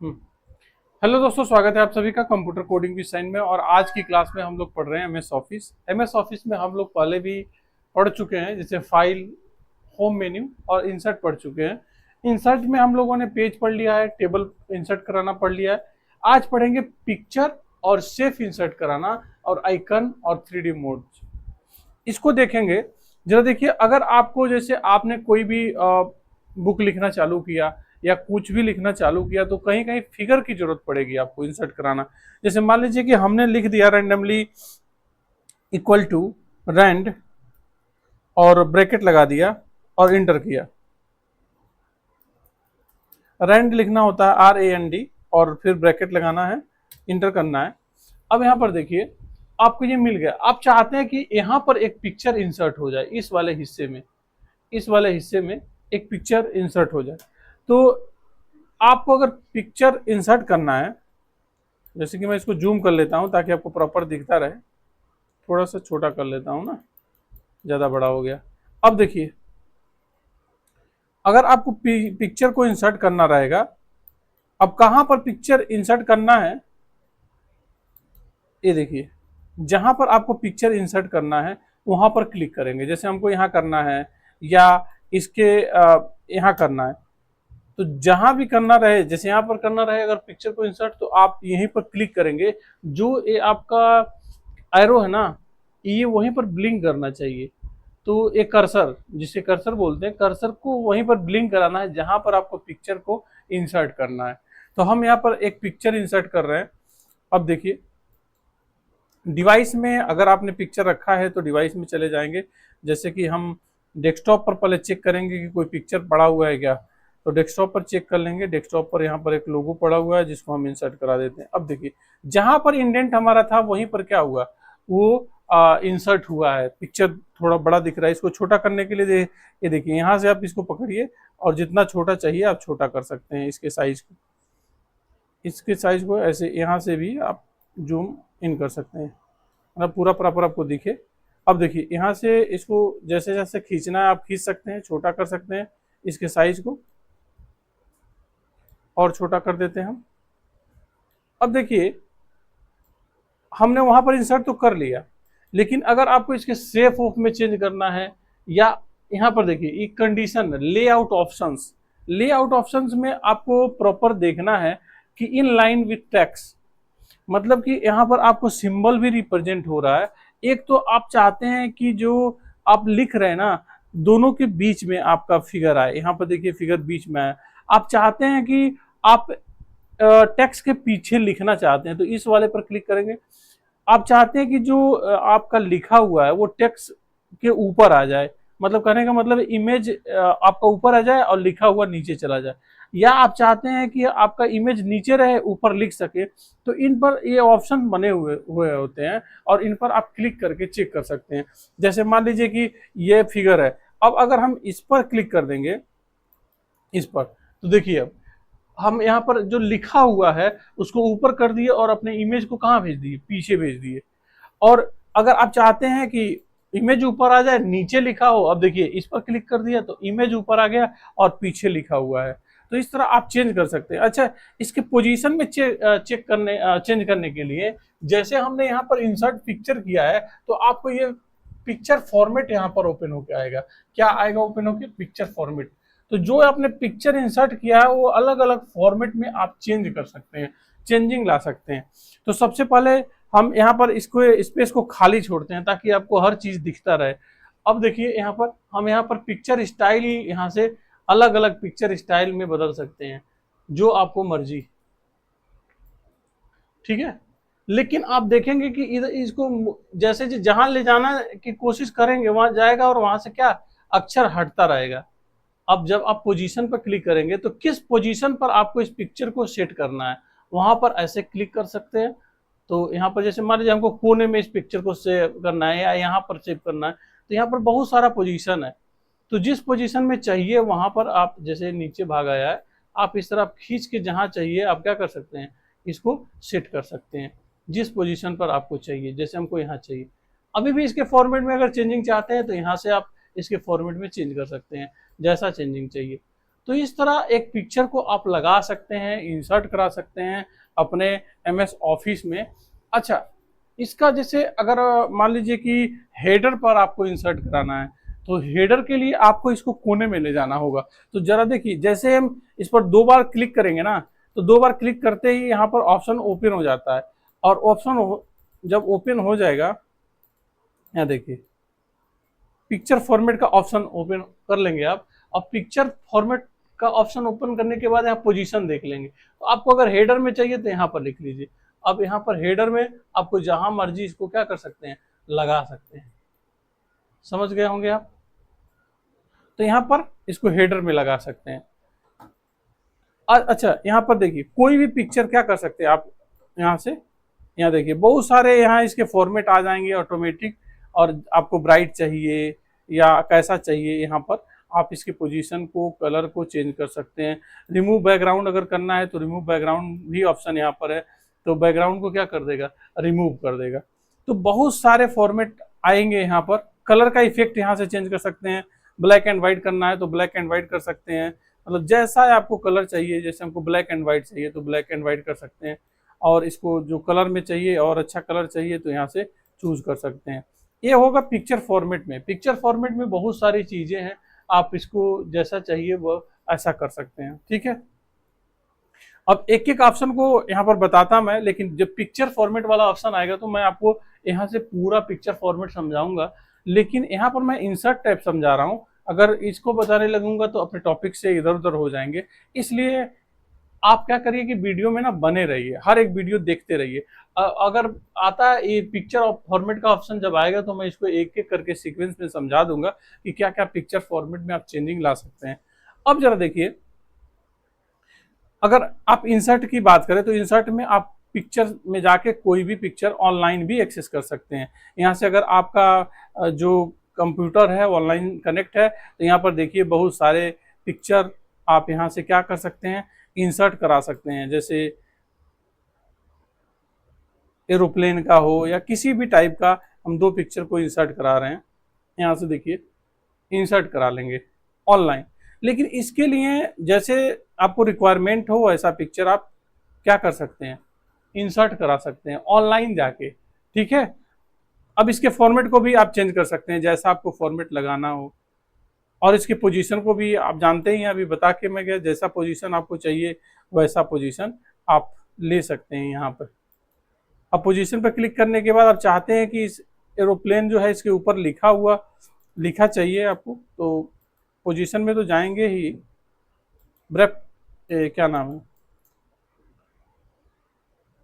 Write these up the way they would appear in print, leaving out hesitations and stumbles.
हम्म। Hello दोस्तों, स्वागत है आप सभी का कंप्यूटर कोडिंग की साइन में। और आज की क्लास में हम लोग पढ़ रहे हैं एमएस ऑफिस। एमएस ऑफिस में हम लोग पहले भी पढ़ चुके हैं, जैसे फाइल, होम मेन्यू और इंसर्ट पढ़ चुके हैं। इंसर्ट में हम लोगों ने पेज पढ़ लिया है, टेबल इंसर्ट कराना पढ़ लिया है। आज पढ़ेंगे पिक्चर और शेप इंसर्ट कराना और आइकन और 3D मोड। इसको देखेंगे। जरा देखिए, अगर आपको जैसे आपने कोई भी बुक लिखना चालू किया या कुछ भी लिखना चालू किया तो कहीं कहीं फिगर की जरूरत पड़ेगी आपको इंसर्ट कराना। जैसे मान लीजिए कि हमने लिख दिया रैंडमली इक्वल टू रैंड और ब्रैकेट लगा दिया और इंटर किया। रैंड लिखना होता है RAND और फिर ब्रैकेट लगाना है, इंटर करना है। अब यहां पर देखिए, आपको ये मिल गया। आप चाहते हैं कि यहां पर एक पिक्चर इंसर्ट हो जाए, इस वाले हिस्से में, इस वाले हिस्से में एक पिक्चर इंसर्ट हो जाए। तो आपको अगर पिक्चर इंसर्ट करना है, जैसे कि मैं इसको जूम कर लेता हूं ताकि आपको प्रॉपर दिखता रहे। थोड़ा सा छोटा कर लेता हूं ना, ज्यादा बड़ा हो गया। अब देखिए, अगर आपको पिक्चर को इंसर्ट करना रहेगा, अब कहां पर पिक्चर इंसर्ट करना है, ये देखिए, जहां पर आपको पिक्चर इंसर्ट करना है वहां पर क्लिक करेंगे। जैसे हमको यहाँ करना है या इसके यहाँ करना है, तो जहां भी करना रहे, जैसे यहाँ पर करना रहे अगर पिक्चर को इंसर्ट, तो आप यहीं पर क्लिक करेंगे। जो ये आपका एरो है ना, ये वहीं पर ब्लिंक करना चाहिए। तो एक कर्सर, जिसे कर्सर बोलते हैं, कर्सर को वहीं पर ब्लिंक कराना है जहां पर आपको पिक्चर को इंसर्ट करना है। तो हम यहाँ पर एक पिक्चर इंसर्ट कर रहे हैं। अब देखिए, डिवाइस में अगर आपने पिक्चर रखा है तो डिवाइस में चले जाएंगे। जैसे कि हम डेस्कटॉप पर पहले चेक करेंगे कि कोई पिक्चर पड़ा हुआ है क्या, तो डेस्कटॉप पर चेक कर लेंगे। डेस्कटॉप पर यहाँ पर एक लोगो पड़ा हुआ है जिसको हम इंसर्ट करा देते हैं। अब देखिए, जहां पर इंडेंट हमारा था वहीं पर क्या हुआ, वो इंसर्ट हुआ है। पिक्चर थोड़ा बड़ा दिख रहा है, इसको छोटा करने के लिए ये देखिए, यहाँ से आप इसको पकड़िए और जितना छोटा चाहिए आप छोटा कर सकते हैं। इसके साइज को ऐसे यहाँ से भी आप जूम इन कर सकते हैं, मतलब पूरा प्रॉपर आपको दिखे। अब देखिए, यहाँ से इसको जैसे जैसे खींचना है आप खींच सकते हैं, छोटा कर सकते हैं। इसके साइज को और छोटा कर देते हैं हम। अब देखिए, हमने वहां पर इंसर्ट तो कर लिया, लेकिन अगर आपको इसके शेप ऑफ में चेंज करना है, या यहाँ पर देखिए एक condition, layout options. Layout options में आपको प्रॉपर देखना है कि इन लाइन विथ टेक्स्ट, मतलब कि यहाँ पर आपको सिंबल भी रिप्रेजेंट हो रहा है। एक तो आप चाहते हैं कि जो आप लिख रहे हैं ना, दोनों के बीच में आपका फिगर आए। यहाँ पर देखिए फिगर बीच में है। आप चाहते हैं कि आप टेक्स्ट के पीछे लिखना चाहते हैं तो इस वाले पर क्लिक करेंगे। आप चाहते हैं कि जो आपका लिखा हुआ है वो टेक्स्ट के ऊपर आ जाए, मतलब कहने का मतलब इमेज आपका ऊपर आ जाए और लिखा हुआ नीचे चला जाए। या आप चाहते हैं कि आपका इमेज नीचे रहे, ऊपर लिख सके, तो इन पर ये ऑप्शन बने हुए होते हैं और इन पर आप क्लिक करके चेक कर सकते हैं। जैसे मान लीजिए कि ये फिगर है, अब अगर हम इस पर क्लिक कर देंगे, इस पर, तो देखिए अब हम यहाँ पर जो लिखा हुआ है उसको ऊपर कर दिए और अपने इमेज को कहाँ भेज दिए, पीछे भेज दिए। और अगर आप चाहते हैं कि इमेज ऊपर आ जाए, नीचे लिखा हो, अब देखिए इस पर क्लिक कर दिया तो इमेज ऊपर आ गया और पीछे लिखा हुआ है। तो इस तरह आप चेंज कर सकते हैं। अच्छा, इसके पोजीशन में चेंज करने के लिए, जैसे हमने यहाँ पर इंसर्ट पिक्चर किया है, तो आपको ये पिक्चर फॉर्मेट यहाँ पर ओपन होकर आएगा। क्या आएगा ओपन होकर? Picture format. तो जो आपने पिक्चर इंसर्ट किया है वो अलग अलग फॉर्मेट में आप चेंज कर सकते हैं, चेंजिंग ला सकते हैं। तो सबसे पहले हम यहाँ पर इसको स्पेस को खाली छोड़ते हैं ताकि आपको हर चीज दिखता रहे। अब देखिए, यहाँ पर हम यहाँ पर पिक्चर स्टाइल यहाँ से अलग अलग पिक्चर स्टाइल में बदल सकते हैं, जो आपको मर्जी। ठीक है, लेकिन आप देखेंगे कि इधर इसको जैसे जहां ले जाना की कोशिश करेंगे वहां जाएगा और वहां से क्या, अक्षर हटता रहेगा। अब जब आप पोजीशन पर क्लिक करेंगे तो किस पोजीशन पर आपको इस पिक्चर को सेट करना है, वहां पर ऐसे क्लिक कर सकते हैं। तो यहाँ पर जैसे मान लीजिए हमको कोने में इस पिक्चर को सेव करना है या यहाँ पर सेव करना है, तो यहाँ पर बहुत सारा पोजीशन है। तो जिस पोजीशन में चाहिए वहां पर आप, जैसे नीचे भाग आया है, आप इस तरह खींच के जहां चाहिए आप क्या कर सकते हैं, इसको सेट कर सकते हैं जिस पोजीशन पर आपको चाहिए। जैसे हमको यहाँ चाहिए, अभी भी इसके फॉर्मेट में अगर चेंजिंग चाहते हैं तो यहाँ से आप इसके फॉर्मेट में चेंज कर सकते हैं जैसा चेंजिंग चाहिए। तो इस तरह एक पिक्चर को आप लगा सकते हैं, इंसर्ट करा सकते हैं अपने एमएस ऑफिस में। अच्छा, इसका जैसे अगर मान लीजिए कि हेडर पर आपको इंसर्ट कराना है, तो हेडर के लिए आपको इसको कोने में ले जाना होगा। तो जरा देखिए, जैसे हम इस पर 2 बार क्लिक करेंगे ना, तो 2 बार क्लिक करते ही यहाँ पर ऑप्शन ओपन हो जाता है, और ऑप्शन जब ओपन हो जाएगा, यहाँ देखिए पिक्चर फॉर्मेट का ऑप्शन ओपन कर लेंगे आप। अब पिक्चर फॉर्मेट का ऑप्शन ओपन करने के बाद यहाँ पोजीशन देख लेंगे। तो आपको अगर हेडर में चाहिए तो यहाँ पर लिख लीजिए। अब यहाँ पर हेडर में आपको जहां मर्जी इसको क्या कर सकते हैं, लगा सकते हैं। समझ गए होंगे आप। तो यहाँ पर इसको हेडर में लगा सकते हैं। अच्छा, यहाँ पर देखिए कोई भी पिक्चर क्या कर सकते हैं आप, यहाँ से यहाँ देखिए बहुत सारे यहाँ इसके फॉर्मेट आ जाएंगे ऑटोमेटिक, और आपको ब्राइट चाहिए या कैसा चाहिए, यहाँ पर आप इसके पोजीशन को, कलर को चेंज कर सकते हैं। रिमूव बैकग्राउंड अगर करना है तो रिमूव बैकग्राउंड भी ऑप्शन यहाँ पर है, तो बैकग्राउंड को क्या कर देगा, रिमूव कर देगा। तो बहुत सारे फॉर्मेट आएंगे यहाँ पर। कलर का इफेक्ट यहाँ से चेंज कर सकते हैं, ब्लैक एंड व्हाइट करना है तो ब्लैक एंड व्हाइट कर सकते हैं, मतलब जैसा आपको कलर चाहिए, जैसे हमको ब्लैक एंड व्हाइट चाहिए तो ब्लैक एंड व्हाइट कर सकते हैं, और इसको जो कलर में चाहिए और अच्छा कलर चाहिए तो यहाँ से चूज कर सकते हैं। ये होगा पिक्चर फॉर्मेट में। पिक्चर फॉर्मेट में बहुत सारी चीजें हैं, आप इसको जैसा चाहिए वो ऐसा कर सकते हैं, ठीक है। अब एक एक ऑप्शन को यहाँ पर बताता मैं, लेकिन जब पिक्चर फॉर्मेट वाला ऑप्शन आएगा तो मैं आपको यहाँ से पूरा पिक्चर फॉर्मेट समझाऊंगा, लेकिन यहाँ पर मैं इंसर्ट टाइप समझा रहा हूँ। अगर इसको बताने लगूंगा तो अपने टॉपिक से इधर उधर हो जाएंगे, इसलिए आप क्या करिए कि वीडियो में ना बने रहिए, हर एक वीडियो देखते रहिए। अगर आता है ये पिक्चर फॉर्मेट का ऑप्शन जब आएगा तो मैं इसको एक एक करके सीक्वेंस में समझा दूंगा कि क्या क्या पिक्चर फॉर्मेट में आप चेंजिंग ला सकते हैं। अब जरा देखिए, अगर आप इंसर्ट की बात करें तो इंसर्ट में आप पिक्चर में जाके कोई भी पिक्चर ऑनलाइन भी एक्सेस कर सकते हैं। यहाँ से अगर आपका जो कंप्यूटर है ऑनलाइन कनेक्ट है तो यहाँ पर देखिए बहुत सारे पिक्चर आप यहाँ से क्या कर सकते हैं, इंसर्ट करा सकते हैं। जैसे एरोप्लेन का हो या किसी भी टाइप का, हम 2 पिक्चर को इंसर्ट करा रहे हैं, यहाँ से देखिए इंसर्ट करा लेंगे ऑनलाइन। लेकिन इसके लिए जैसे आपको रिक्वायरमेंट हो वैसा पिक्चर आप क्या कर सकते हैं, इंसर्ट करा सकते हैं ऑनलाइन जाके, ठीक है। अब इसके फॉर्मेट को भी आप चेंज कर सकते हैं जैसा आपको फॉर्मेट लगाना हो, और इसके पोजीशन को भी आप जानते ही हैं, अभी बता के मैं गया, जैसा पोजीशन आपको चाहिए वैसा पोजीशन आप ले सकते हैं यहाँ पर। अब पोजीशन पर क्लिक करने के बाद आप चाहते हैं कि इस एरोप्लेन जो है इसके ऊपर लिखा चाहिए आपको, तो पोजीशन में तो जाएंगे ही, ब्रेप क्या नाम है,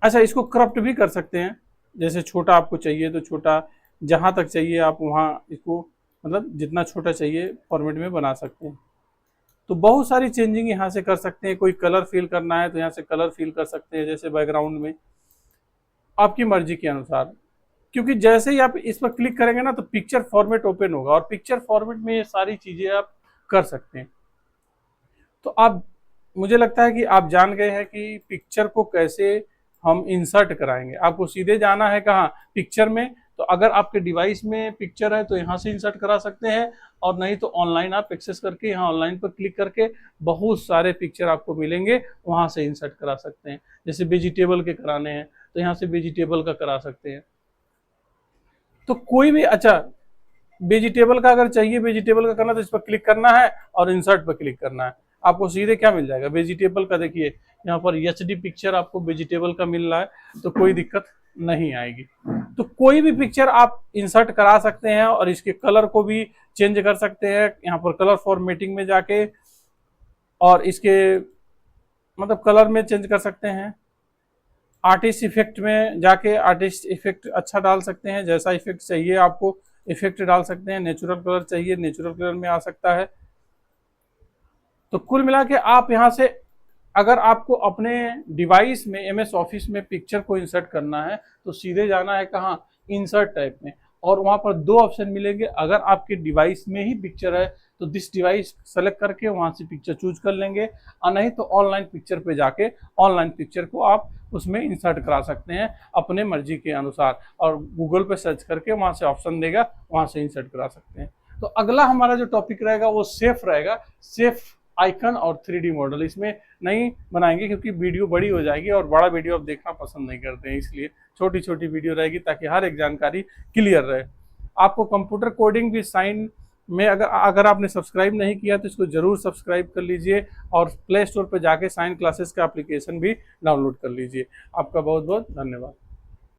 अच्छा इसको क्रॉप्ड भी कर सकते हैं। जैसे छोटा आपको चाहिए तो छोटा, जहां तक चाहिए आप वहां इसको, मतलब जितना छोटा चाहिए फॉर्मेट में बना सकते हैं। तो बहुत सारी चेंजिंग यहाँ से कर सकते हैं। कोई कलर फिल करना है तो यहाँ से कलर फिल कर सकते हैं, जैसे बैकग्राउंड में आपकी मर्जी के अनुसार। क्योंकि जैसे ही आप इस पर क्लिक करेंगे ना तो पिक्चर फॉर्मेट ओपन होगा, और पिक्चर फॉर्मेट में ये सारी चीजें आप कर सकते हैं। तो आप, मुझे लगता है कि आप जान गए हैं कि पिक्चर को कैसे हम इंसर्ट कराएंगे। आपको सीधे जाना है कहाँ, पिक्चर में। तो अगर आपके डिवाइस में पिक्चर है तो यहाँ से इंसर्ट करा सकते हैं, और नहीं तो ऑनलाइन आप एक्सेस करके यहाँ ऑनलाइन पर क्लिक करके बहुत सारे पिक्चर आपको मिलेंगे, वहाँ से इंसर्ट करा सकते हैं। जैसे वेजिटेबल के कराने हैं तो यहाँ से वेजिटेबल का करा सकते हैं। तो कोई भी, अच्छा वेजिटेबल का अगर चाहिए, वेजिटेबल का करना तो इस पर क्लिक करना है और इंसर्ट पर क्लिक करना है, आपको सीधे क्या मिल जाएगा, वेजिटेबल का। देखिए यहाँ पर एचडी पिक्चर आपको वेजिटेबल का मिल रहा है, तो कोई दिक्कत नहीं आएगी। तो कोई भी पिक्चर आप इंसर्ट करा सकते हैं, और इसके कलर को भी चेंज कर सकते हैं यहाँ पर कलर फॉर्मेटिंग में जाके, और इसके मतलब कलर में चेंज कर सकते हैं। आर्टिस्ट इफेक्ट में जाके आर्टिस्ट इफेक्ट अच्छा डाल सकते हैं, जैसा इफेक्ट चाहिए आपको इफेक्ट डाल सकते हैं। नेचुरल कलर चाहिए, नेचुरल कलर में आ सकता है। तो कुल मिला के आप यहाँ से, अगर आपको अपने डिवाइस में एमएस ऑफिस में पिक्चर को इंसर्ट करना है तो सीधे जाना है कहाँ, इंसर्ट टाइप में, और वहाँ पर 2 ऑप्शन मिलेंगे। अगर आपके डिवाइस में ही पिक्चर है तो दिस डिवाइस सेलेक्ट करके वहाँ से पिक्चर चूज कर लेंगे, और नहीं तो ऑनलाइन पिक्चर पे जाके ऑनलाइन पिक्चर को आप उसमें इंसर्ट करा सकते हैं अपने मर्जी के अनुसार, और गूगल पे सर्च करके वहाँ से ऑप्शन देगा, वहाँ से इंसर्ट करा सकते हैं। तो अगला हमारा जो टॉपिक रहेगा वो सेफ रहेगा। सेफ आइकन और 3D मॉडल इसमें नहीं बनाएंगे, क्योंकि वीडियो बड़ी हो जाएगी और बड़ा वीडियो आप देखना पसंद नहीं करते हैं, इसलिए छोटी छोटी वीडियो रहेगी ताकि हर एक जानकारी क्लियर रहे। आपको कंप्यूटर कोडिंग भी साइन में अगर आपने सब्सक्राइब नहीं किया तो इसको जरूर सब्सक्राइब कर लीजिए और प्ले स्टोर पर जाके साइन क्लासेस का एप्लीकेशन भी डाउनलोड कर लीजिए। आपका बहुत बहुत धन्यवाद।